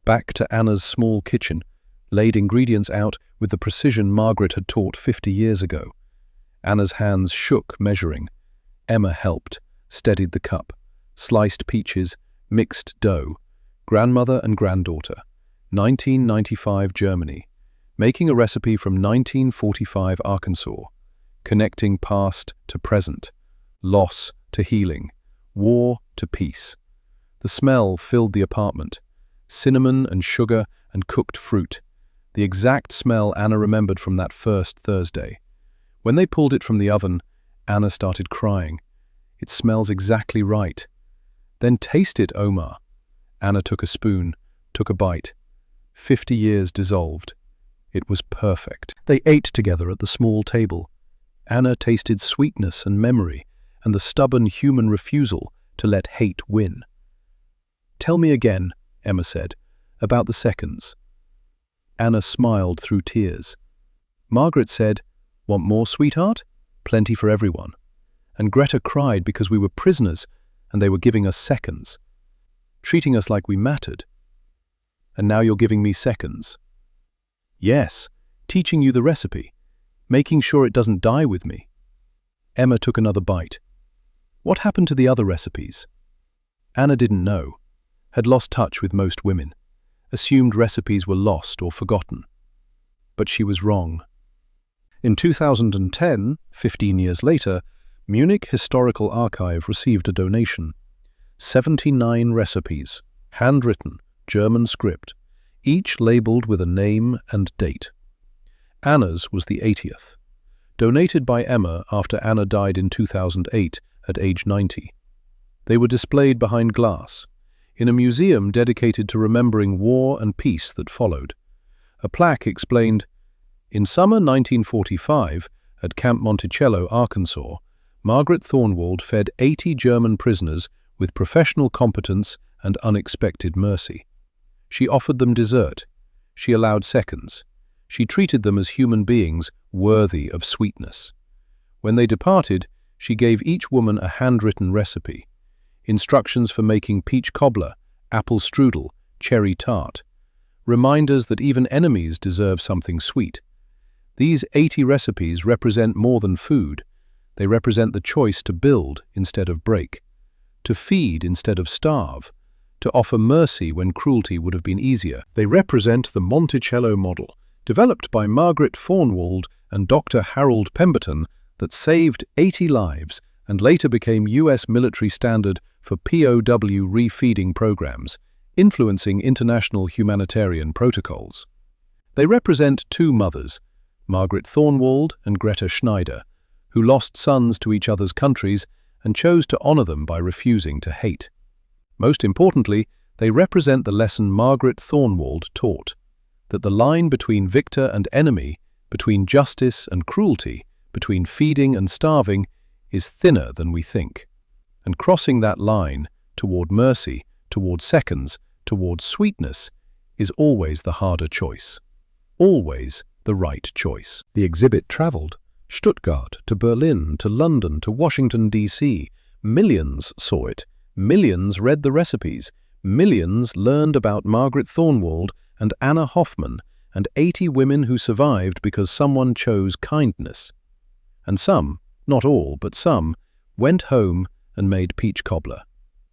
Back to Anna's small kitchen, laid ingredients out with the precision Margaret had taught 50 years ago. Anna's hands shook, measuring. Emma helped, steadied the cup, sliced peaches, mixed dough. Grandmother and granddaughter, 1995 Germany, making a recipe from 1945 Arkansas, connecting past to present, loss to healing, war to peace. The smell filled the apartment, cinnamon and sugar and cooked fruit, the exact smell Anna remembered from that first Thursday. When they pulled it from the oven, Anna started crying. "It smells exactly right." "Then taste it, Omar." Anna took a spoon, took a bite. 50 years dissolved. It was perfect. They ate together at the small table. Anna tasted sweetness and memory, and the stubborn human refusal to let hate win. "Tell me again," Emma said, "about the seconds." Anna smiled through tears. Margaret said, "Want more, sweetheart? Plenty for everyone." And Greta cried because we were prisoners and they were giving us seconds, treating us like we mattered. "And now you're giving me seconds." "Yes, teaching you the recipe, making sure it doesn't die with me." Emma took another bite. "What happened to the other recipes?" Anna didn't know, had lost touch with most women, assumed recipes were lost or forgotten. But she was wrong. In 2010, 15 years later, Munich Historical Archive received a donation. 79 recipes, handwritten, German script, each labeled with a name and date. Anna's was the 80th, donated by Emma after Anna died in 2008 at age 90. They were displayed behind glass, in a museum dedicated to remembering war and peace that followed. A plaque explained, "In summer 1945, at Camp Monticello, Arkansas, Margaret Thornwald fed 80 German prisoners with professional competence and unexpected mercy. She offered them dessert. She allowed seconds. She treated them as human beings worthy of sweetness. When they departed, she gave each woman a handwritten recipe, instructions for making peach cobbler, apple strudel, cherry tart. Reminders that even enemies deserve something sweet. These 80 recipes represent more than food. They represent the choice to build instead of break, to feed instead of starve, to offer mercy when cruelty would have been easier. They represent the Monticello model, developed by Margaret Thornwald and Dr. Harold Pemberton, that saved 80 lives and later became US military standard for POW refeeding programs, influencing international humanitarian protocols. They represent two mothers, Margaret Thornwald and Greta Schneider, who lost sons to each other's countries and chose to honor them by refusing to hate. Most importantly, they represent the lesson Margaret Thornwald taught, that the line between victor and enemy, between justice and cruelty, between feeding and starving, is thinner than we think. And crossing that line toward mercy, toward seconds, toward sweetness, is always the harder choice. Always the right choice. The exhibit traveled Stuttgart to Berlin to London to Washington, D.C. Millions saw it. Millions read the recipes. Millions learned about Margaret Thornwald and Anna Hoffman and 80 women who survived because someone chose kindness. And some, not all, but some, went home and made peach cobbler,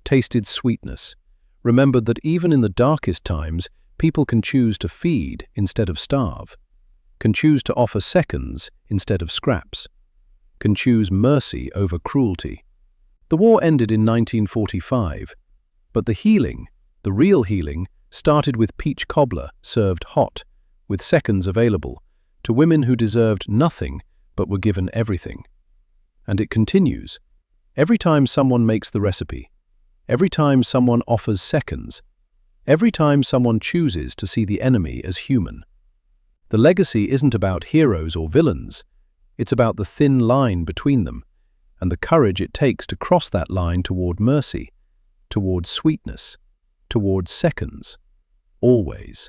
tasted sweetness, remembered that even in the darkest times, people can choose to feed instead of starve, can choose to offer seconds instead of scraps, can choose mercy over cruelty. The war ended in 1945, but the healing, the real healing, started with peach cobbler served hot, with seconds available, to women who deserved nothing but were given everything. And it continues. Every time someone makes the recipe, every time someone offers seconds, every time someone chooses to see the enemy as human. The legacy isn't about heroes or villains, it's about the thin line between them, and the courage it takes to cross that line toward mercy, toward sweetness, toward seconds, always.